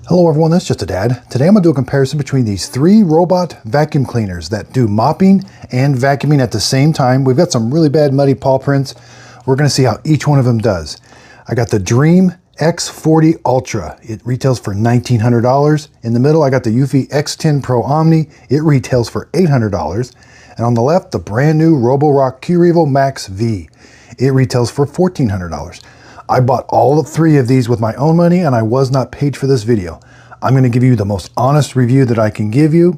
Hello everyone, that's just a dad. Today I'm going to do a comparison between these three robot vacuum cleaners that do mopping and vacuuming at the same time. We've got some really bad muddy paw prints. We're going to see how each one of them does. I got the Dreame X40 Ultra. It retails for $1,900. In the middle I got the Eufy X10 Pro Omni. It retails for $800. And on the left, the brand new Roborock QRevo MaxV. It retails for $1,400. I bought all three of these with my own money and I was not paid for this video. I'm going to give you the most honest review that I can give you.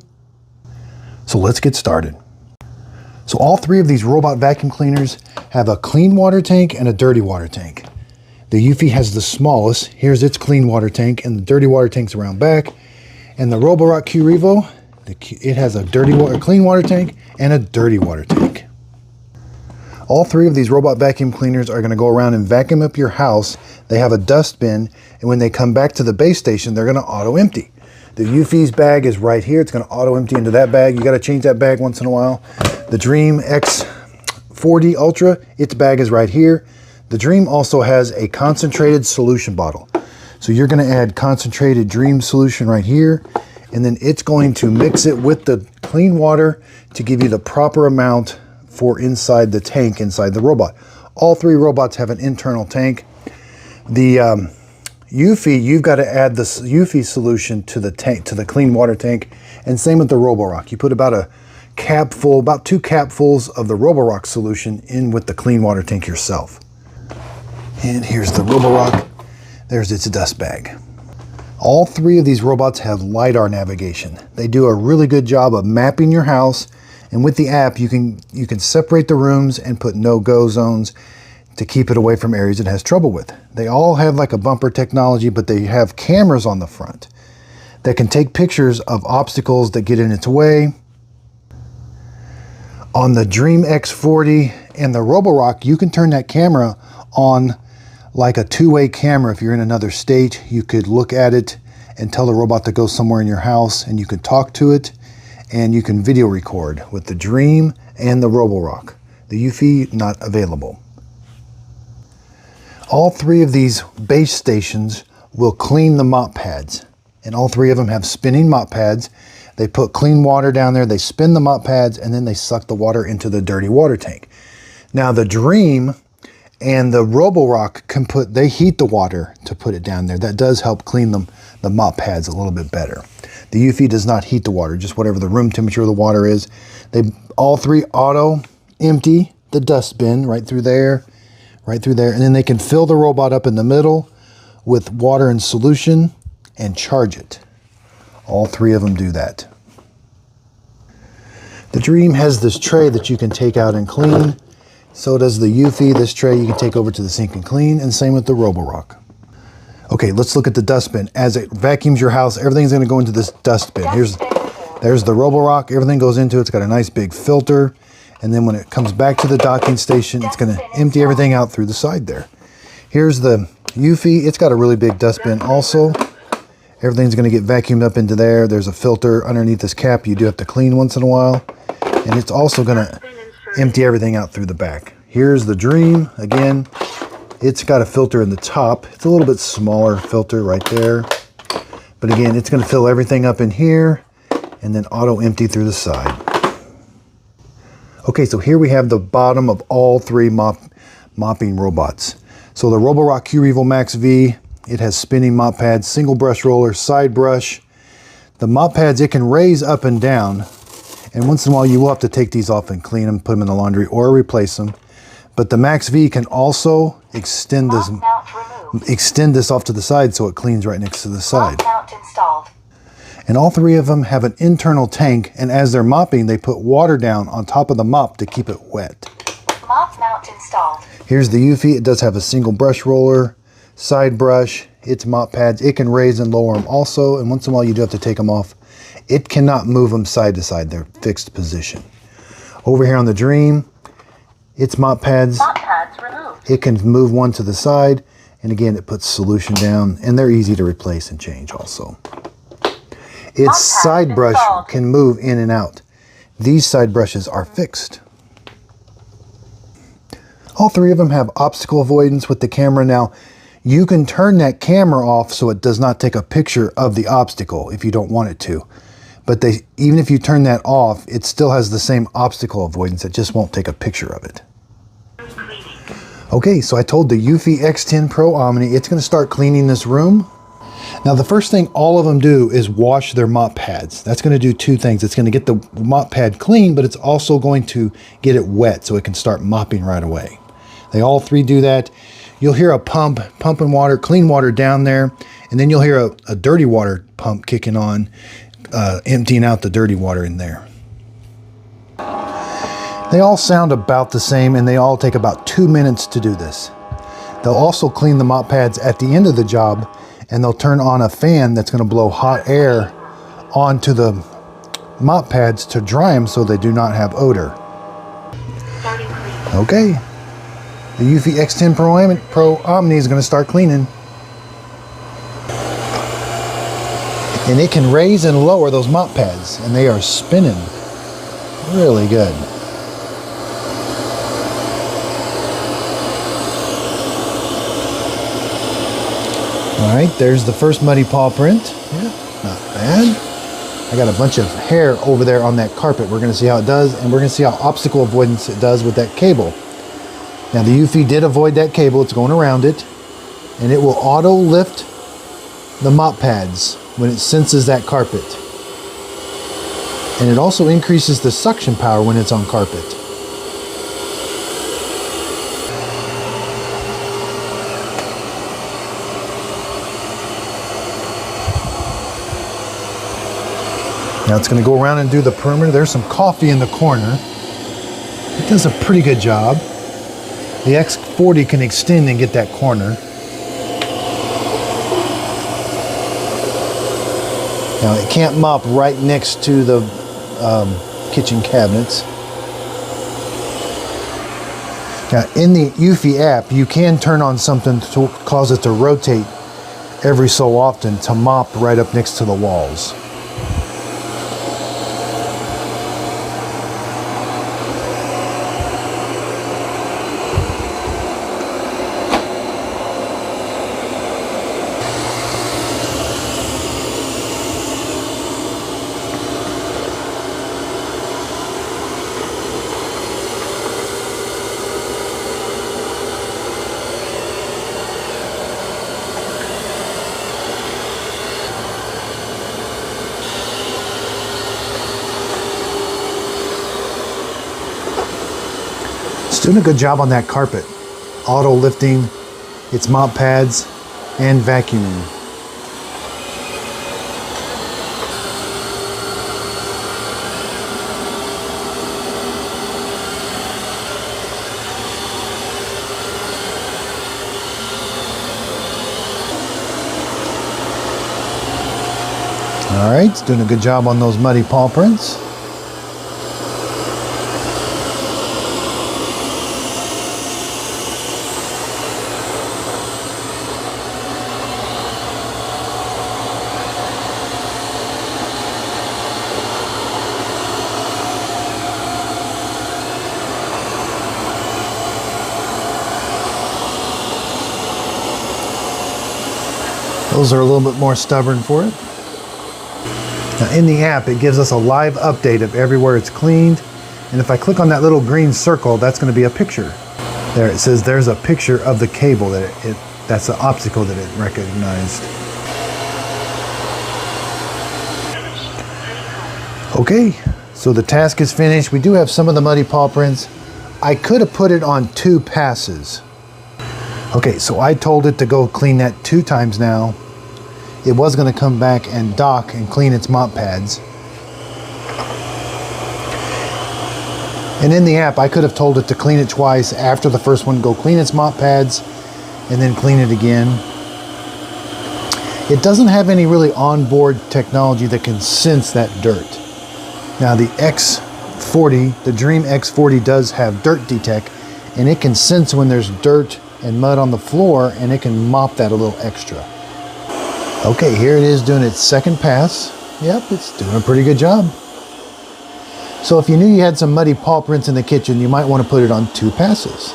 So let's get started. So all three of these robot vacuum cleaners have a clean water tank and a dirty water tank. The Eufy has the smallest. Here's its clean water tank, and the dirty water tank's around back. And the Roborock QRevo, it has a clean water tank and a dirty water tank. All three of these robot vacuum cleaners are going to go around and vacuum up your house. They have a dustbin, and when they come back to the base station, they're going to auto empty. The Eufy's bag is right here. It's going to auto empty into that bag. You got to change that bag once in a while. The Dreame X40 Ultra, its bag is right here. The Dreame also has a concentrated solution bottle. So you're going to add concentrated Dreame solution right here, and then it's going to mix it with the clean water to give you the proper amount for inside the tank, inside the robot. All three robots have an internal tank. The Eufy, you've got to add the Eufy solution to the tank, to the clean water tank, and same with the Roborock. You put about a capful, about 2 capfuls of the Roborock solution in with the clean water tank yourself. And here's the Roborock. There's its dust bag. All three of these robots have LiDAR navigation. They do a really good job of mapping your house. And with the app, you can separate the rooms and put no-go zones to keep it away from areas it has trouble with. They all have like a bumper technology, but they have cameras on the front that can take pictures of obstacles that get in its way. On the Dreame X40 and the Roborock, you can turn that camera on like a two-way camera. If you're in another state, you could look at it and tell the robot to go somewhere in your house, and you can talk to it. And you can video record with the Dreame and the Roborock. The Eufy, not available. All three of these base stations will clean the mop pads. And all three of them have spinning mop pads. They put clean water down there, they spin the mop pads, and then they suck the water into the dirty water tank. Now the Dreame and the Roborock they heat the water to put it down there. That does help clean the mop pads a little bit better. The Eufy does not heat the water, just whatever the room temperature of the water is. They all three auto empty the dustbin right through there, and then they can fill the robot up in the middle with water and solution and charge it. All three of them do that. The Dreame has this tray that you can take out and clean. So does the Eufy. This tray you can take over to the sink and clean, and same with the Roborock. Okay, let's look at the dustbin. As it vacuums your house, everything's going to go into this dustbin. There's the Roborock. Everything goes into it. It's got a nice big filter. And then when it comes back to the docking station, it's going to empty everything out through the side there. Here's the Eufy. It's got a really big dustbin also. Everything's going to get vacuumed up into there. There's a filter underneath this cap you do have to clean once in a while. And it's also going to empty everything out through the back. Here's the Dreame. Again, it's got a filter in the top. It's a little bit smaller filter right there. But again, it's going to fill everything up in here and then auto empty through the side. Okay, so here we have the bottom of all three mopping robots. So the Roborock QRevo MaxV, it has spinning mop pads, single brush roller, side brush. The mop pads, it can raise up and down. And once in a while, you will have to take these off and clean them, put them in the laundry, or replace them. But the MaxV can also extend this off to the side so it cleans right next to the side. And all three of them have an internal tank, and as they're mopping, they put water down on top of the mop to keep it wet. Mop mount installed. Here's the Eufy. It does have a single brush roller, side brush, its mop pads. It can raise and lower them also, and once in a while you do have to take them off. It cannot move them side to side. They're fixed position. Over here on the Dreame, its mop pads removed. It can move one to the side, and again it puts solution down, and they're easy to replace and change also. Its side brush can move in and out. These side brushes are fixed. All three of them have obstacle avoidance with the camera. Now, You can turn that camera off so it does not take a picture of the obstacle if you don't want it to. But even if you turn that off, it still has the same obstacle avoidance. It just won't take a picture of it. Okay, so I told the Eufy X10 Pro Omni it's going to start cleaning this room. Now the first thing all of them do is wash their mop pads. That's going to do two things. It's going to get the mop pad clean, but it's also going to get it wet so it can start mopping right away. They all three do that. You'll hear a pump pumping water, clean water down there, and then you'll hear a dirty water pump kicking on, emptying out the dirty water in there. They all sound about the same, and they all take about 2 minutes to do this. They'll also clean the mop pads at the end of the job, and they'll turn on a fan that's going to blow hot air onto the mop pads to dry them so they do not have odor. Okay, the Eufy X10 Pro Omni is going to start cleaning. And it can raise and lower those mop pads, and they are spinning really good. All right, there's the first muddy paw print. Yeah, not bad. I got a bunch of hair over there on that carpet. We're going to see how it does, and we're going to see how obstacle avoidance it does with that cable. Now the Eufy did avoid that cable. It's going around it, and it will auto lift the mop pads when it senses that carpet. And it also increases the suction power when it's on carpet. Now it's going to go around and do the perimeter. There's some coffee in the corner. It does a pretty good job. The X40 can extend and get that corner. Now it can't mop right next to the kitchen cabinets. Now in the Eufy app, you can turn on something to cause it to rotate every so often to mop right up next to the walls. Doing a good job on that carpet. Auto lifting its mop pads and vacuuming. All right, it's doing a good job on those muddy paw prints. Those are a little bit more stubborn for it. Now in the app, it gives us a live update of everywhere it's cleaned. And if I click on that little green circle, that's going to be a picture. There it says there's a picture of the cable that's the obstacle that it recognized. Okay, so the task is finished. We do have some of the muddy paw prints. I could have put it on 2 passes. Okay, so I told it to go clean that 2 times now. It was going to come back and dock and clean its mop pads. And in the app, I could have told it to clean it twice. After the first one, go clean its mop pads and then clean it again. It doesn't have any really onboard technology that can sense that dirt. Now the X40, the Dreame X40 does have dirt detect, and it can sense when there's dirt and mud on the floor, and it can mop that a little extra. Okay, here it is doing its second pass. Yep, it's doing a pretty good job. So if you knew you had some muddy paw prints in the kitchen, you might want to put it on 2 passes.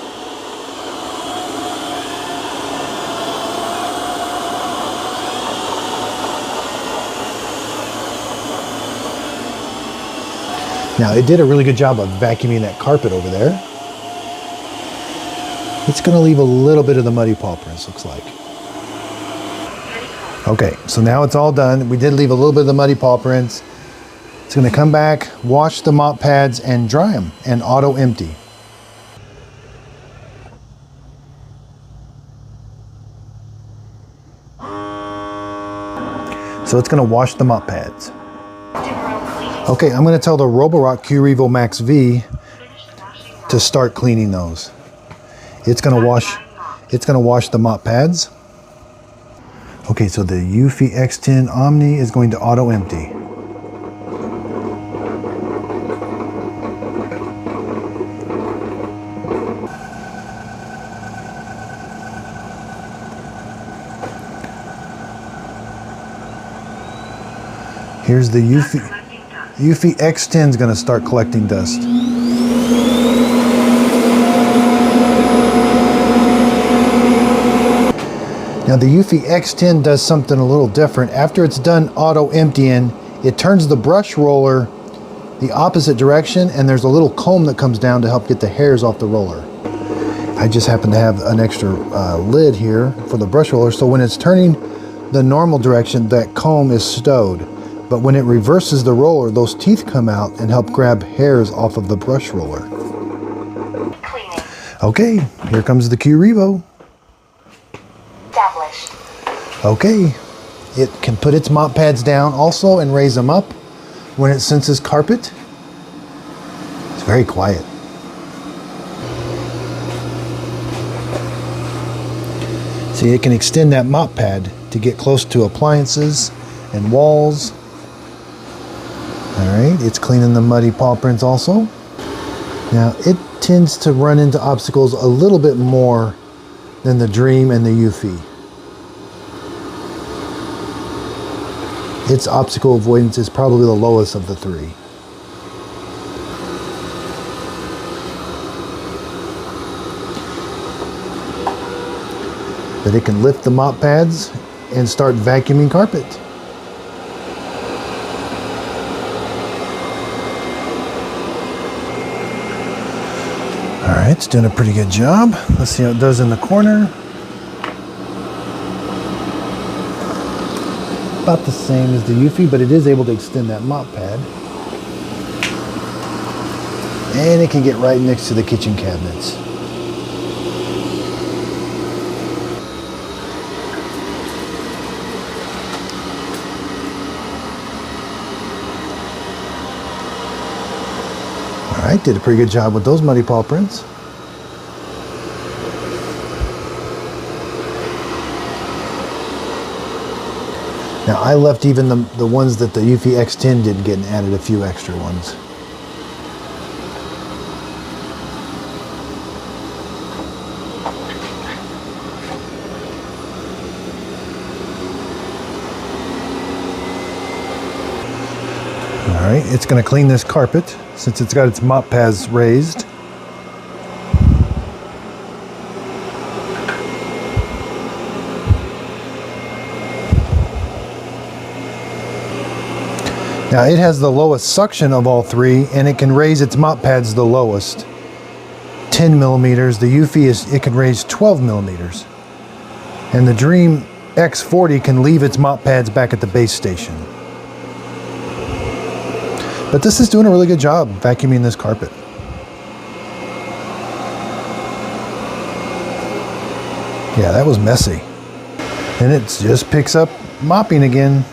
Now it did a really good job of vacuuming that carpet over there. It's going to leave a little bit of the muddy paw prints, looks like. Okay, so now it's all done. We did leave a little bit of the muddy paw prints. It's going to come back, wash the mop pads, and dry them, and auto empty. So it's going to wash the mop pads. Okay, I'm going to tell the Roborock QRevo MaxV to start cleaning those. It's going to wash the mop pads. Okay, so the Eufy X10 Omni is going to auto empty. Here's the Eufy X10 is going to start collecting dust. Now the Eufy X10 does something a little different. After it's done auto emptying, it turns the brush roller the opposite direction, and there's a little comb that comes down to help get the hairs off the roller. I just happen to have an extra lid here for the brush roller, so when it's turning the normal direction, that comb is stowed. But when it reverses the roller, those teeth come out and help grab hairs off of the brush roller. Cleaning. Okay, here comes the QRevo. Established. Okay, it can put its mop pads down also and raise them up when it senses carpet. It's very quiet. See, it can extend that mop pad to get close to appliances and walls. All right, it's cleaning the muddy paw prints also. Now, it tends to run into obstacles a little bit more than the Dreame and the Eufy. Its obstacle avoidance is probably the lowest of the three. But it can lift the mop pads and start vacuuming carpet. All right, it's doing a pretty good job. Let's see how it does in the corner. About the same as the Eufy, but it is able to extend that mop pad. And it can get right next to the kitchen cabinets. All right, did a pretty good job with those muddy paw prints. Now I left even the ones that the Eufy X10 didn't get and added a few extra ones. All right, it's going to clean this carpet since it's got its mop pads raised. Now it has the lowest suction of all three, and it can raise its mop pads the lowest, 10 millimeters. The Eufy it can raise 12 millimeters. And the Dreame X40 can leave its mop pads back at the base station. But this is doing a really good job vacuuming this carpet. Yeah, that was messy. And it just picks up mopping again.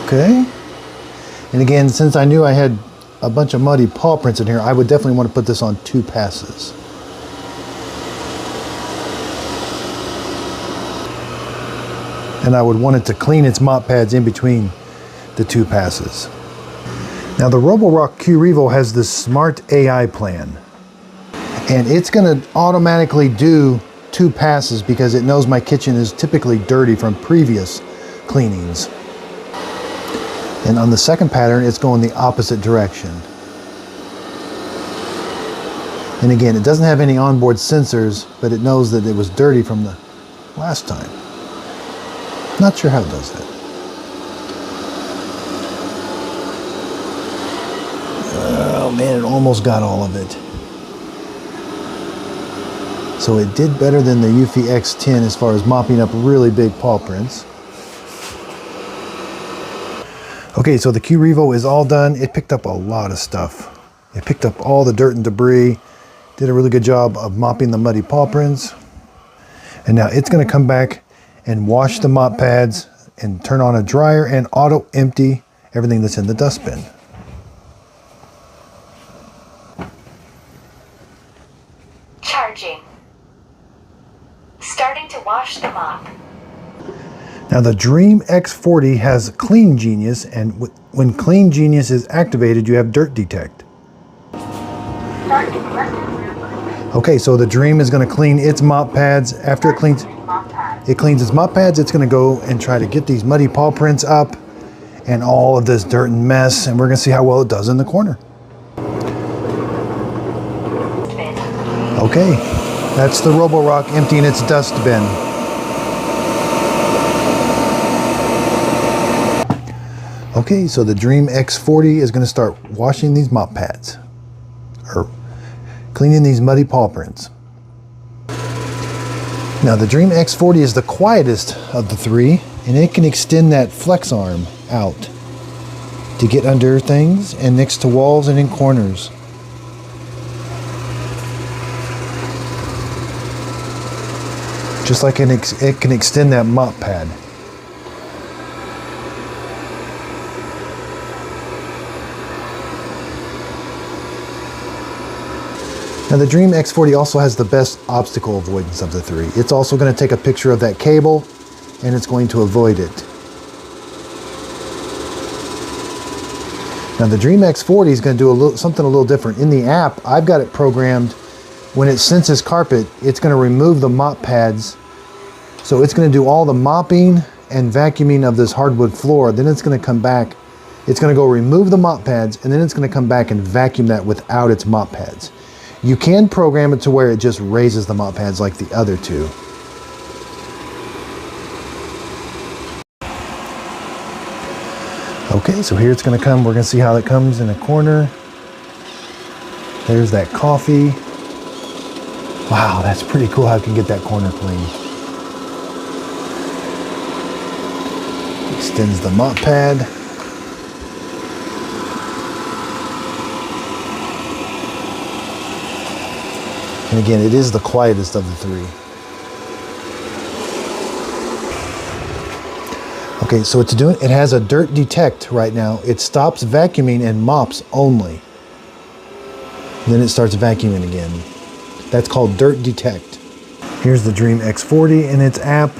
Okay. And again, since I knew I had a bunch of muddy paw prints in here, I would definitely want to put this on 2 passes. And I would want it to clean its mop pads in between the 2 passes. Now the Roborock QRevo has this smart AI plan. And it's going to automatically do 2 passes because it knows my kitchen is typically dirty from previous cleanings. And on the second pattern, it's going the opposite direction. And again, it doesn't have any onboard sensors, but it knows that it was dirty from the last time. Not sure how it does that. Oh man, it almost got all of it. So it did better than the Eufy X10 as far as mopping up really big paw prints. Okay, so the QRevo is all done. It picked up a lot of stuff. It picked up all the dirt and debris, did a really good job of mopping the muddy paw prints. And now it's gonna come back and wash the mop pads and turn on a dryer and auto empty everything that's in the dustbin. Charging. Starting to wash the mop. Now the Dreame X40 has Clean Genius, and when Clean Genius is activated, you have Dirt Detect. Okay, so the Dreame is going to clean its mop pads. After it cleans its mop pads, it's going to go and try to get these muddy paw prints up and all of this dirt and mess, and we're going to see how well it does in the corner. Okay, that's the Roborock emptying its dust bin. Okay, so the Dreame X40 is going to start washing these mop pads, or cleaning these muddy paw prints. Now the Dreame X40 is the quietest of the three, and it can extend that flex arm out to get under things and next to walls and in corners. Just like it can extend that mop pad. Now the Dreame X40 also has the best obstacle avoidance of the three. It's also going to take a picture of that cable and it's going to avoid it. Now the Dreame X40 is going to do something a little different. In the app, I've got it programmed when it senses carpet, it's going to remove the mop pads. So it's going to do all the mopping and vacuuming of this hardwood floor. Then it's going to come back. It's going to go remove the mop pads, and then it's going to come back and vacuum that without its mop pads. You can program it to where it just raises the mop pads like the other two. Okay, so here it's going to come. We're going to see how it comes in a corner. There's that coffee. Wow, that's pretty cool how it can get that corner clean. Extends the mop pad. And again, it is the quietest of the three. Okay, so it's doing, it has a dirt detect right now. It stops vacuuming and mops only. Then it starts vacuuming again. That's called dirt detect. Here's the Dreame X40 in its app.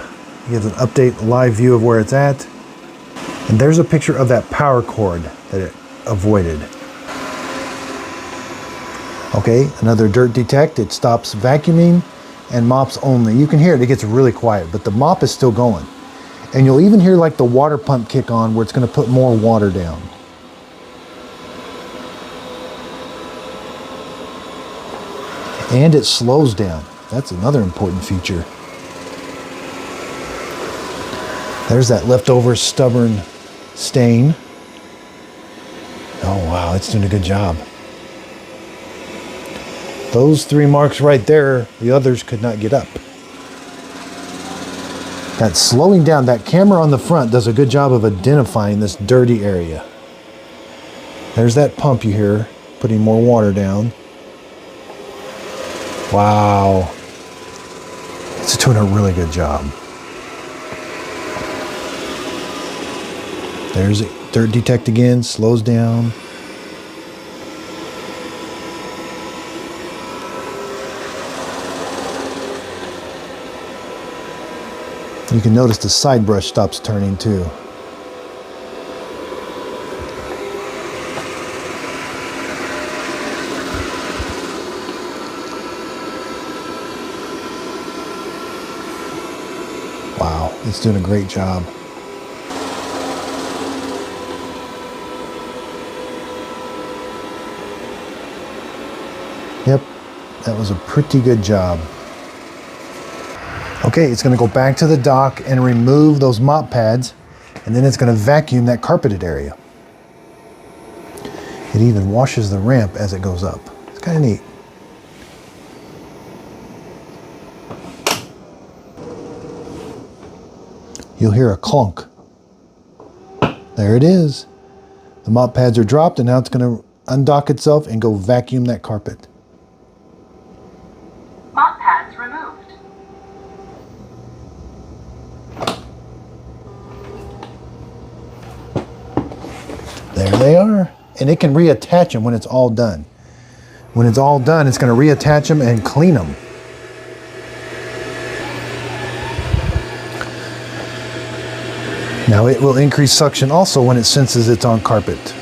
It gives an update live view of where it's at. And there's a picture of that power cord that it avoided. Okay, another dirt detect. It stops vacuuming and mops only. You can hear it, it gets really quiet, but the mop is still going. And you'll even hear like the water pump kick on where it's going to put more water down. And it slows down. That's another important feature. There's that leftover stubborn stain. Oh wow, it's doing a good job. Those three marks right there, the others could not get up. That slowing down, that camera on the front does a good job of identifying this dirty area. There's that pump you hear, putting more water down. Wow. It's doing a really good job. There's it. Dirt detect again, slows down. You can notice the side brush stops turning too. Wow, it's doing a great job. That was a pretty good job. Okay, it's going to go back to the dock and remove those mop pads, and then it's going to vacuum that carpeted area. It even washes the ramp as it goes up. It's kind of neat. You'll hear a clunk. There it is. The mop pads are dropped, and now it's going to undock itself and go vacuum that carpet. Mop pads removed. There they are. And it can reattach them when it's all done. When it's all done, it's going to reattach them and clean them. Now it will increase suction also when it senses it's on carpet.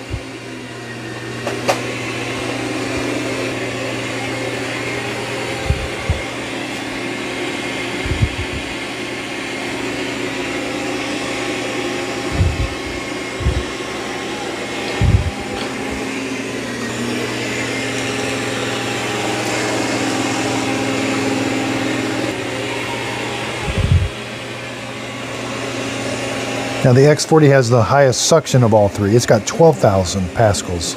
Now the X40 has the highest suction of all three. It's got 12,000 pascals.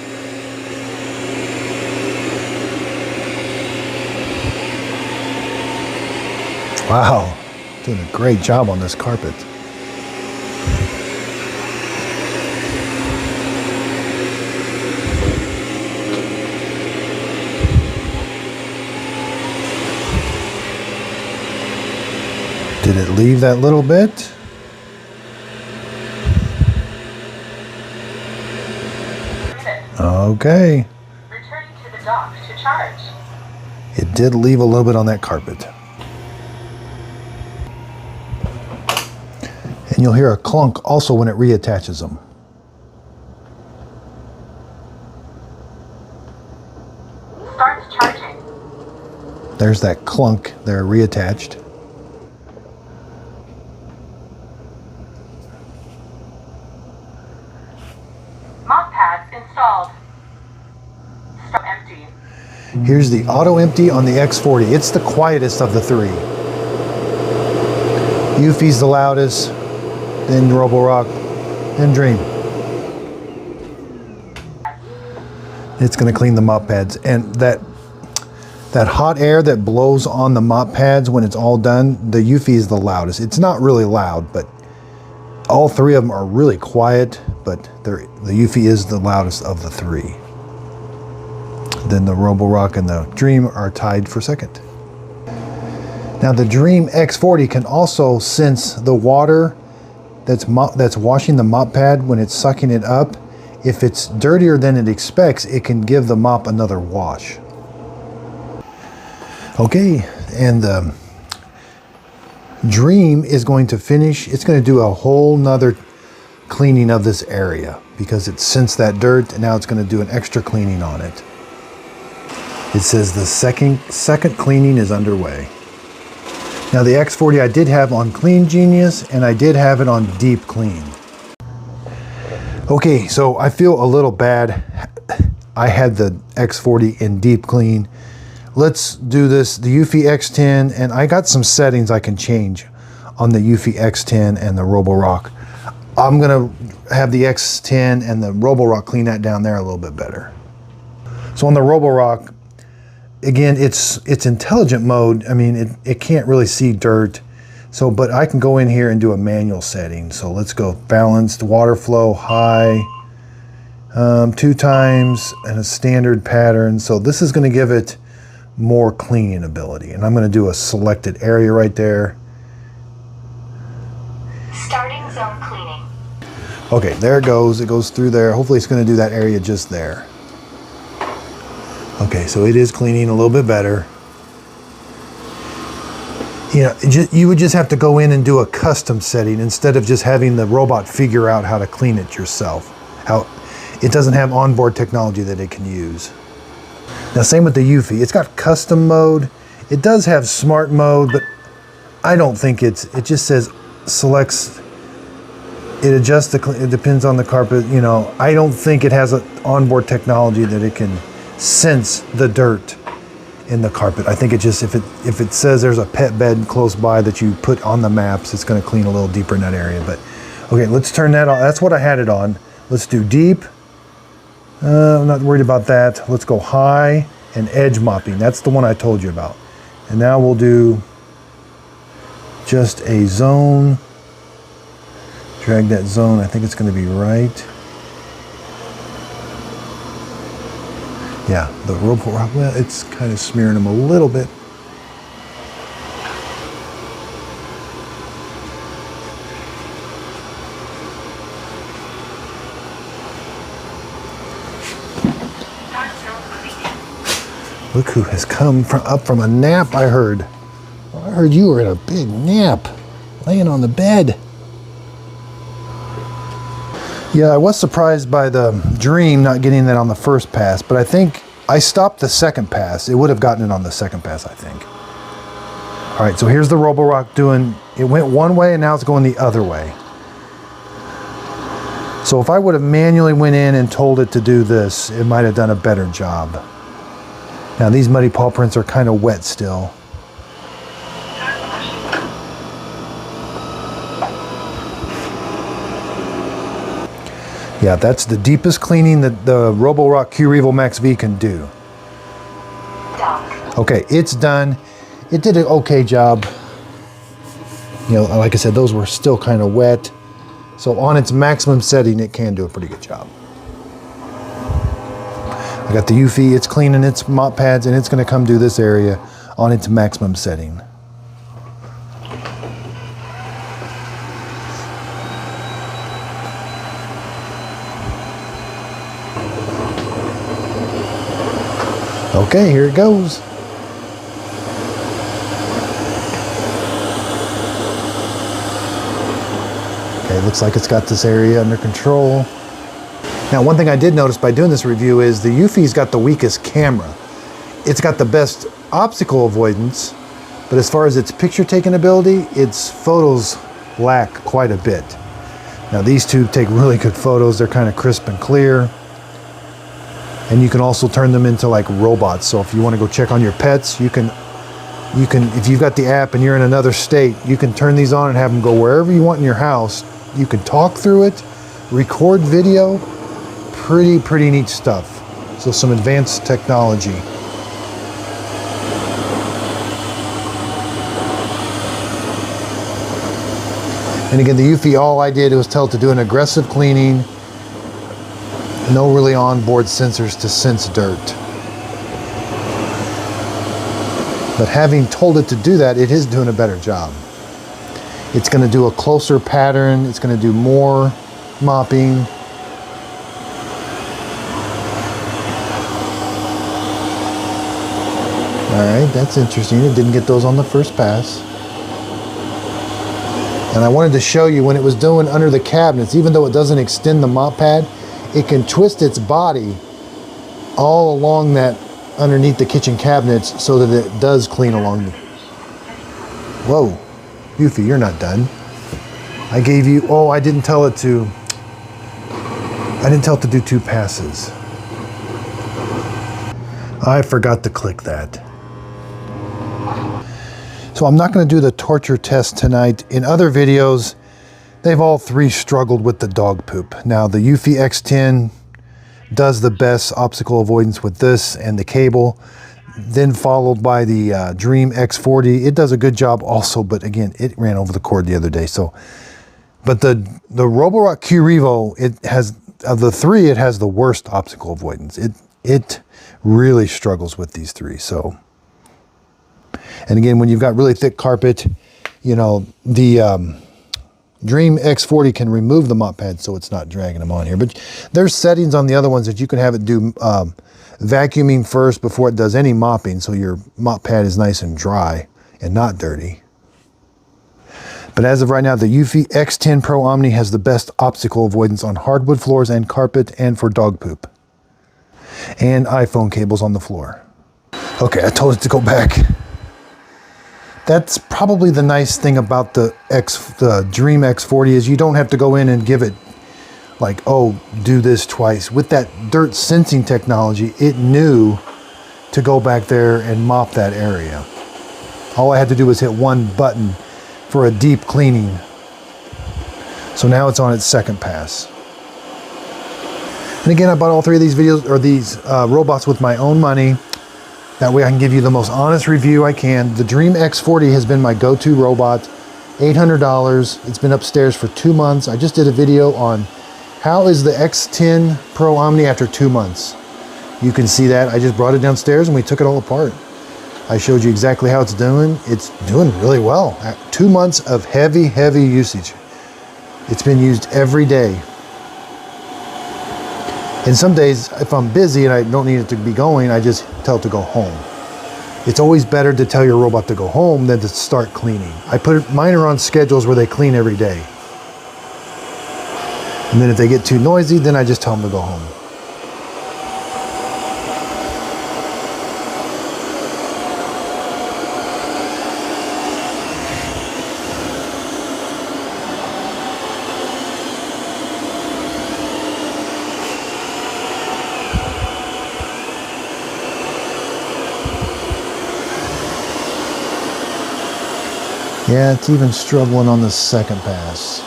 Wow, doing a great job on this carpet. Did it leave that little bit? Okay. Returning to the dock to charge. It did leave a little bit on that carpet. And you'll hear a clunk also when it reattaches them. Starts charging. There's that clunk there reattached. Mop pads installed. Stop empty. Here's the auto empty on the X40. It's the quietest of the three. Eufy's the loudest, then Roborock, then Dreame. It's going to clean the mop pads, and that hot air that blows on the mop pads when it's all done, the Eufy is the loudest. It's not really loud, but all three of them are really quiet, but the Eufy is the loudest of the three. Then the Roborock and the Dreame are tied for second. Now the Dreame X40 can also sense the water that's washing the mop pad when it's sucking it up. If it's dirtier than it expects, it can give the mop another wash. Okay, and the Dreame is going to finish. It's going to do a whole nother cleaning of this area because it sensed that dirt, and now it's going to do an extra cleaning on it. It says the second cleaning is underway. Now the X40 I did have on Clean Genius, and I did have it on Deep Clean. Okay, so I feel a little bad. I had the X40 in Deep Clean. Let's do this, the Eufy X10, and I got some settings I can change on the Eufy X10 and the Roborock. I'm gonna have the X10 and the Roborock clean that down there a little bit better. So on the Roborock, again, it's intelligent mode. I mean, it can't really see dirt. So, but I can go in here and do a manual setting. So let's go balanced water flow high, 2 times and a standard pattern. So this is going to give it more cleaning ability. And I'm going to do a selected area right there. Starting zone cleaning. Okay, there it goes. It goes through there. Hopefully it's going to do that area just there. Okay, so it is cleaning a little bit better. You know, you would just have to go in and do a custom setting instead of just having the robot figure out how to clean it yourself. How it doesn't have onboard technology that it can use. Now, same with the Eufy. It's got custom mode. It does have smart mode, but I don't think it just says selects, it adjusts it depends on the carpet. You know, I don't think it has an onboard technology that it can sense the dirt in the carpet. I think it just, if it says there's a pet bed close by that you put on the maps, it's going to clean a little deeper in that area. But okay, let's turn that on. That's what I had it on. Let's do deep. I'm not worried about that. Let's go high and edge mopping. That's the one I told you about. And now we'll do just a zone. Drag that zone. I think it's going to be right. Yeah, the Roborock, well, it's kind of smearing them a little bit. Look who has come up from a nap, I heard. I heard you were in a big nap, laying on the bed. Yeah, I was surprised by the Dreame not getting that on the first pass, but I think I stopped the second pass. It would have gotten it on the second pass, I think. All right, so here's the Roborock doing, it went one way and now it's going the other way. So if I would have manually went in and told it to do this, it might have done a better job. Now these muddy paw prints are kind of wet still. Yeah, that's the deepest cleaning that the Roborock QRevo MaxV can do. Okay, it's done. It did an okay job. You know, like I said, those were still kind of wet. So on its maximum setting, it can do a pretty good job. I got the Eufy, it's cleaning its mop pads, and it's going to come do this area on its maximum setting. Okay, here it goes. Okay, looks like it's got this area under control. Now, one thing I did notice by doing this review is the Eufy's got the weakest camera. It's got the best obstacle avoidance, but as far as its picture taking ability, its photos lack quite a bit. Now, these two take really good photos. They're kind of crisp and clear. And you can also turn them into like robots. So if you want to go check on your pets, you can, if you've got the app and you're in another state, you can turn these on and have them go wherever you want in your house. You can talk through it, record video, pretty neat stuff. So some advanced technology. And again, the Eufy, all I did was tell it to do an aggressive cleaning. No really onboard sensors to sense dirt. But having told it to do that, it is doing a better job. It's going to do a closer pattern. It's going to do more mopping. All right, that's interesting. It didn't get those on the first pass. And I wanted to show you when it was doing under the cabinets, even though it doesn't extend the mop pad, it can twist its body all along that underneath the kitchen cabinets so that it does clean along the... Whoa, Eufy, you're not done. I gave you, oh, I didn't tell it to do 2 passes. I forgot to click that. So I'm not going to do the torture test tonight. In other videos, they've all 3 struggled with the dog poop. Now the Eufy X10 does the best obstacle avoidance with this and the cable, then followed by the Dreame X40. It does a good job also, but again, it ran over the cord the other day. So, but the Roborock QRevo, it has, of the 3, it has the worst obstacle avoidance. It really struggles with these 3. So, and again, when you've got really thick carpet, you know, the Dreame X40 can remove the mop pad so it's not dragging them on here. But there's settings on the other ones that you can have it do vacuuming first before it does any mopping, so your mop pad is nice and dry and not dirty. But as of right now, the Eufy X10 Pro Omni has the best obstacle avoidance on hardwood floors and carpet and for dog poop. And iPhone cables on the floor. Okay, I told it to go back. That's probably the nice thing about the Dreame X40 is you don't have to go in and give it like, oh, do this twice. With that dirt sensing technology, it knew to go back there and mop that area. All I had to do was hit one button for a deep cleaning. So now it's on its second pass. And again, I bought all three of these videos or these robots with my own money. That way I can give you the most honest review I can. The Dreame X40 has been my go-to robot. $800. It's been upstairs for 2 months. I just did a video on how is the X10 Pro Omni after 2 months. You can see that. I just brought it downstairs and we took it all apart. I showed you exactly how it's doing. It's doing really well. 2 months of heavy usage. It's been used every day. And some days, if I'm busy and I don't need it to be going, I just tell it to go home. It's always better to tell your robot to go home than to start cleaning. Mine are on schedules where they clean every day. And then if they get too noisy, then I just tell them to go home. Yeah, it's even struggling on the second pass.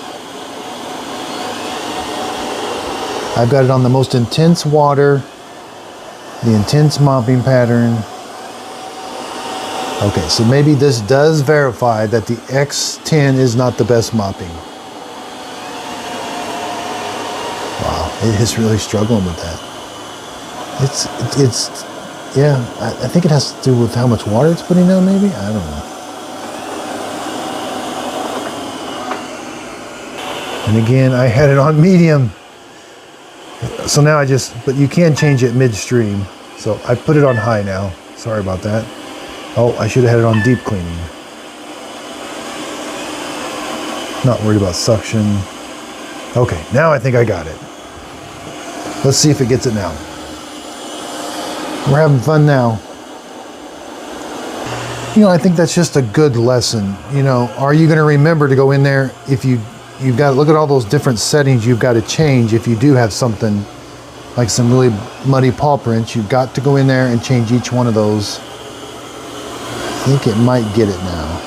I've got it on the most intense water, the intense mopping pattern. Okay, so maybe this does verify that the X10 is not the best mopping. Wow, it is really struggling with that. Yeah, I think it has to do with how much water it's putting down maybe? I don't know. And again, I had it on medium. So now but you can change it midstream. So I put it on high now. Sorry about that. Oh, I should have had it on deep cleaning. Not worried about suction. Okay, now I think I got it. Let's see if it gets it now. We're having fun now. You know, I think that's just a good lesson. You know, are you going to remember to go in there if you've got to look at all those different settings you've got to change. If you do have something like some really muddy paw prints, you've got to go in there and change each one of those. I think it might get it now.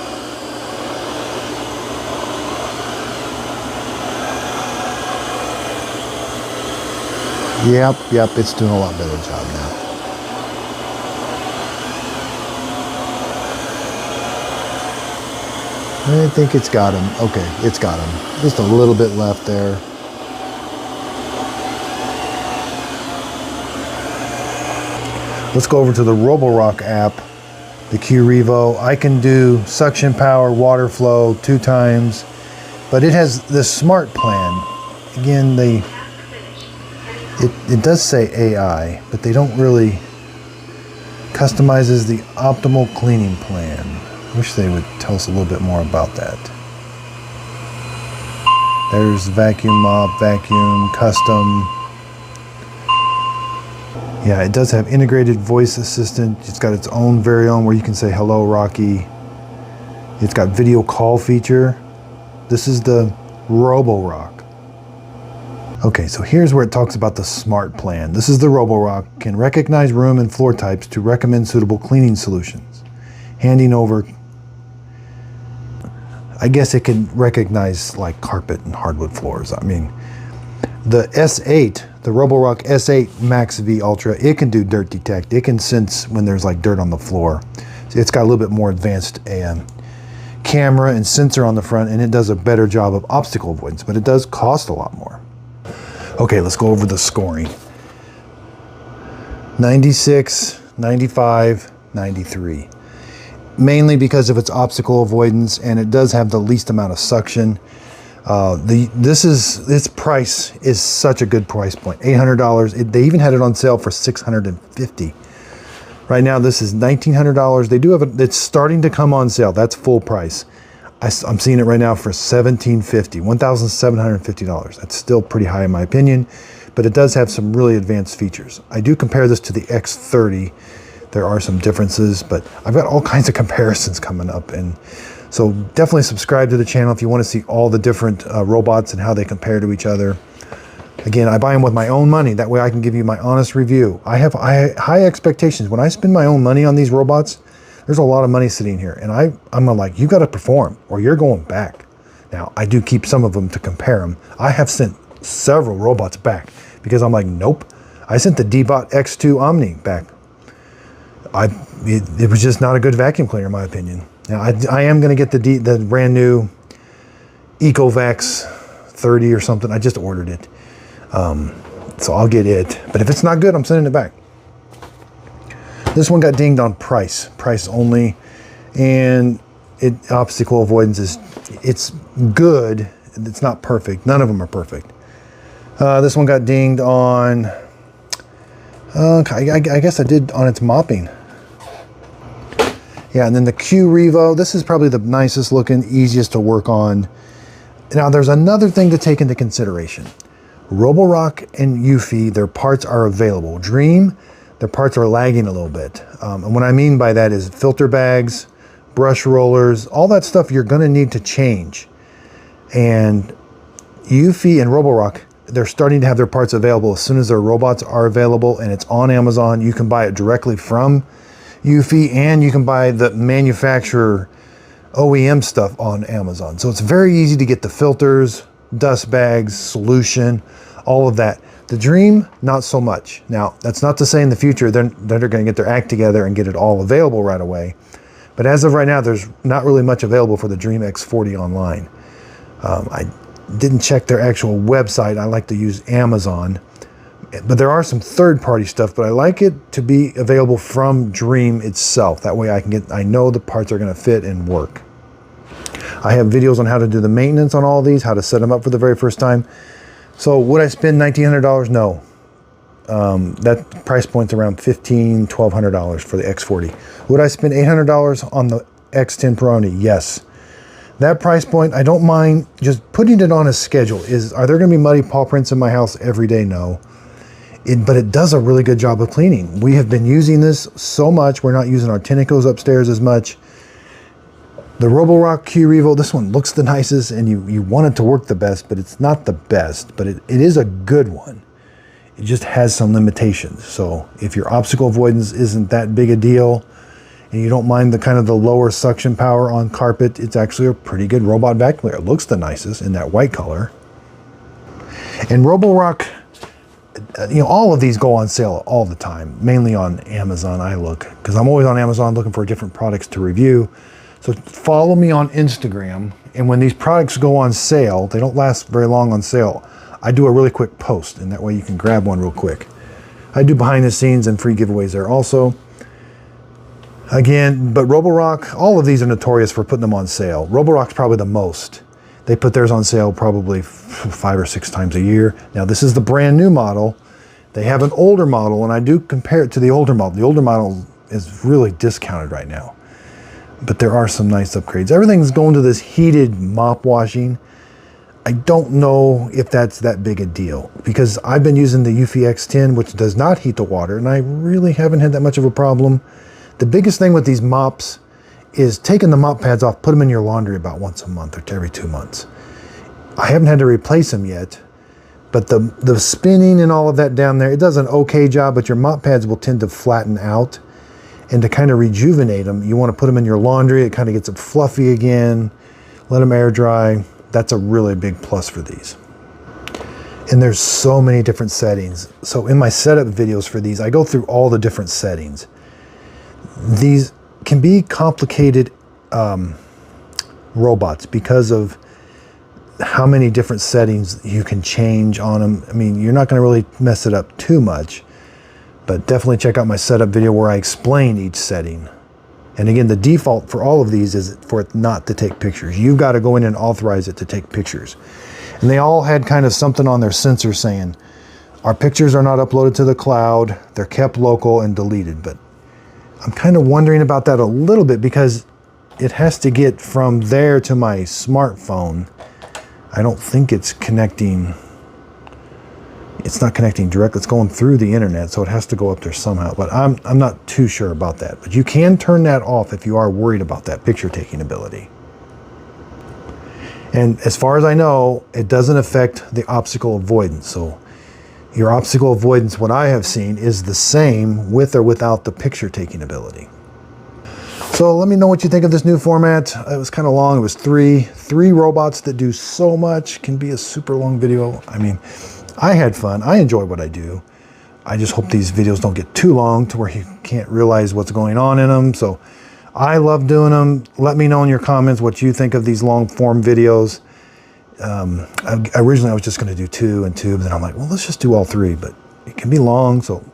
Yep, it's doing a lot better job now. I think it's got him. Okay, it's got him. Just a little bit left there. Let's go over to the Roborock app, the QRevo. I can do suction power, water flow 2 times, but it has the smart plan. Again, it does say AI, but they don't really customizes the optimal cleaning plan. Wish they would tell us a little bit more about that. There's vacuum mop, vacuum, custom. Yeah, it does have integrated voice assistant. It's got its own very own where you can say, hello, Rocky. It's got video call feature. This is the Roborock. Okay, so here's where it talks about the smart plan. This is the Roborock, can recognize room and floor types to recommend suitable cleaning solutions. Handing over, I guess it can recognize like carpet and hardwood floors. I mean, the S8, the Roborock S8 MaxV Ultra, it can do dirt detect. It can sense when there's like dirt on the floor. So it's got a little bit more advanced camera and sensor on the front, and it does a better job of obstacle avoidance, but it does cost a lot more. Okay, let's go over the scoring. 96, 95, 93. Mainly because of its obstacle avoidance, and it does have the least amount of suction. This price is such a good price point. $800. They even had it on sale for $650. Right now, this is $1,900. They do have it. It's starting to come on sale. That's full price. I'm seeing it right now for $1,750, $1,750. That's still pretty high in my opinion, but it does have some really advanced features. I do compare this to the X30. There are some differences, but I've got all kinds of comparisons coming up. And so definitely subscribe to the channel if you want to see all the different robots and how they compare to each other. Again, I buy them with my own money. That way I can give you my honest review. I have high expectations. When I spend my own money on these robots, there's a lot of money sitting here. And I'm like, you got to perform or you're going back. Now, I do keep some of them to compare them. I have sent several robots back because I'm like, nope. I sent the Dreame X2 Omni back. It was just not a good vacuum cleaner in my opinion. Now, I am going to get the brand new EcoVax 30 or something. I just ordered it. So I'll get it. But if it's not good, I'm sending it back. This one got dinged on price only. And obstacle avoidance it's good. It's not perfect. None of them are perfect. This one got dinged on, I guess I did on its mopping. Yeah, and then the QRevo, this is probably the nicest looking, easiest to work on. Now there's another thing to take into consideration. Roborock and Eufy, their parts are available. Dreame, their parts are lagging a little bit. And what I mean by that is filter bags, brush rollers, all that stuff you're gonna need to change. And Eufy and Roborock, they're starting to have their parts available as soon as their robots are available, and it's on Amazon. You can buy it directly from Eufy, and you can buy the manufacturer OEM stuff on Amazon. So it's very easy to get the filters, dust bags, solution, all of that. The Dreame, not so much. Now, that's not to say in the future they're going to get their act together and get it all available right away. But as of right now, there's not really much available for the Dreame X40 online. I didn't check their actual website. I like to use Amazon. But there are some third-party stuff, but I like it to be available from Dreame itself. That way I know the parts are going to fit and work. I have videos on how to do the maintenance on all these, how to set them up for the very first time. So would I spend $1,900? No. That price point's around $1,500, $1,200 for the X40. Would I spend $800 on the X10 Peroni? Yes. That price point, I don't mind just putting it on a schedule. Are there going to be muddy paw prints in my house every day? No. But it does a really good job of cleaning. We have been using this so much. We're not using our Tentacles upstairs as much. The Roborock QRevo, this one looks the nicest, and you want it to work the best, but it's not the best. But it is a good one. It just has some limitations. So if your obstacle avoidance isn't that big a deal, and you don't mind the lower suction power on carpet, it's actually a pretty good robot vacuum cleaner. It looks the nicest in that white color. And Roborock, all of these go on sale all the time, mainly on Amazon. I look, because I'm always on Amazon looking for different products to review. So follow me on Instagram, and when these products go on sale, they don't last very long on sale. I do a really quick post, and that way you can grab one real quick. I do behind the scenes and free giveaways there also. Again, but Roborock, all of these are notorious for putting them on sale. Roborock's probably the most. They put theirs on sale probably 5 or 6 times a year. Now this is the brand new model. They have an older model, and I do compare it to the older model. The older model is really discounted right now. But there are some nice upgrades. Everything's going to this heated mop washing. I don't know if that's that big a deal, because I've been using the Eufy X10, which does not heat the water, and I really haven't had that much of a problem. The biggest thing with these mops is taking the mop pads off, put them in your laundry about once a month or every 2 months. I haven't had to replace them yet, but the spinning and all of that down there, it does an okay job, but your mop pads will tend to flatten out. And to kind of rejuvenate them, you want to put them in your laundry. It kind of gets it fluffy again. Let them air dry. That's a really big plus for these. And there's so many different settings. So in my setup videos for these, I go through all the different settings. These can be complicated robots because of how many different settings you can change on them. I mean, you're not going to really mess it up too much. But definitely check out my setup video where I explain each setting. And again, the default for all of these is for it not to take pictures. You've got to go in and authorize it to take pictures. And they all had kind of something on their sensor saying, our pictures are not uploaded to the cloud, they're kept local and deleted. But I'm kind of wondering about that a little bit, because it has to get from there to my smartphone. I don't think it's connecting. It's not connecting direct. It's going through the internet, so it has to go up there somehow. But I'm not too sure about that. But you can turn that off if you are worried about that picture taking ability. And as far as I know, it doesn't affect the obstacle avoidance. So Your obstacle avoidance, what I have seen, is the same with or without the picture taking ability. So let me know what you think of this new format. It was kind of long. It was three robots that do so much. Can be a super long video. I mean, I had fun. I enjoy what I do. I just hope these videos don't get too long to where you can't realize what's going on in them. So I love doing them. Let me know in your comments what you think of these long form videos. Originally I was just going to do 2 and 2, but then I'm like, well, let's just do all 3, but it can be long. So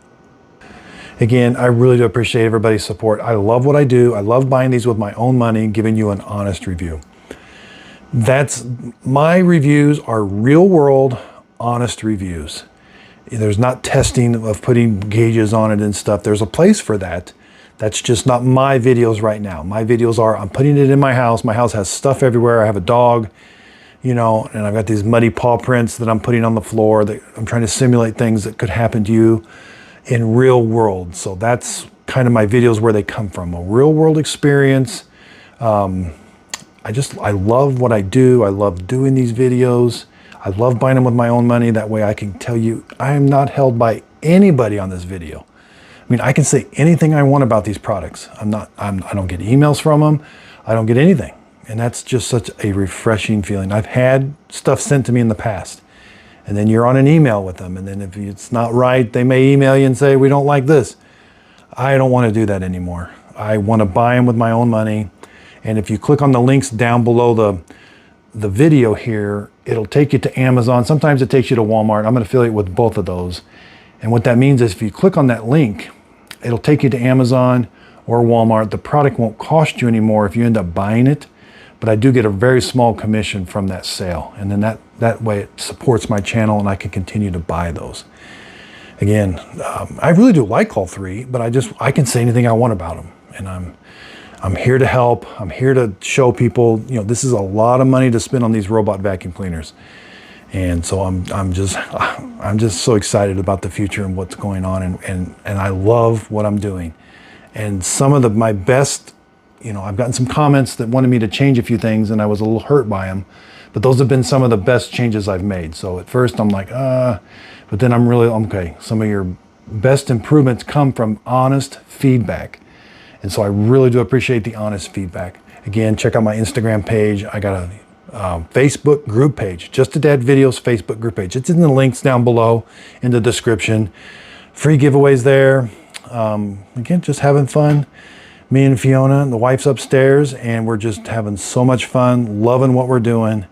again, I really do appreciate everybody's support. I love what I do. I love buying these with my own money, giving you an honest review. My reviews are real world, honest reviews. There's not testing of putting gauges on it and stuff. There's a place for that. That's just not my videos right now. My videos are, I'm putting it in my house. My house has stuff everywhere. I have a dog, you know, and I've got these muddy paw prints that I'm putting on the floor that I'm trying to simulate things that could happen to you in real world. So that's kind of my videos where they come from, a real world experience. I love what I do. I love doing these videos. I love buying them with my own money. That way I can tell you I am not held by anybody on this video. I mean, I can say anything I want about these products. I don't get emails from them. I don't get anything. And that's just such a refreshing feeling. I've had stuff sent to me in the past, and then you're on an email with them. And then if it's not right, they may email you and say, we don't like this. I don't want to do that anymore. I want to buy them with my own money. And if you click on the links down below the video here, it'll take you to Amazon. Sometimes it takes you to Walmart. I'm an affiliate with both of those. And what that means is if you click on that link, it'll take you to Amazon or Walmart. The product won't cost you anymore if you end up buying it, but I do get a very small commission from that sale. And then that way it supports my channel and I can continue to buy those. Again, I really do like all 3, but I can say anything I want about them. And I'm here to help. I'm here to show people, you know, this is a lot of money to spend on these robot vacuum cleaners. And so I'm just so excited about the future and what's going on, and I love what I'm doing. And some of my best, you know, I've gotten some comments that wanted me to change a few things and I was a little hurt by them, but those have been some of the best changes I've made. So at first I'm like, but then I'm really, okay, some of your best improvements come from honest feedback. And so I really do appreciate the honest feedback. Again, check out my Instagram page. I got a Facebook group page, Just a Dad Videos Facebook group page. It's in the links down below in the description. Free giveaways there. Again, just having fun. Me and Fiona, and the wife's upstairs, and we're just having so much fun, loving what we're doing.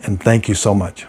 And thank you so much.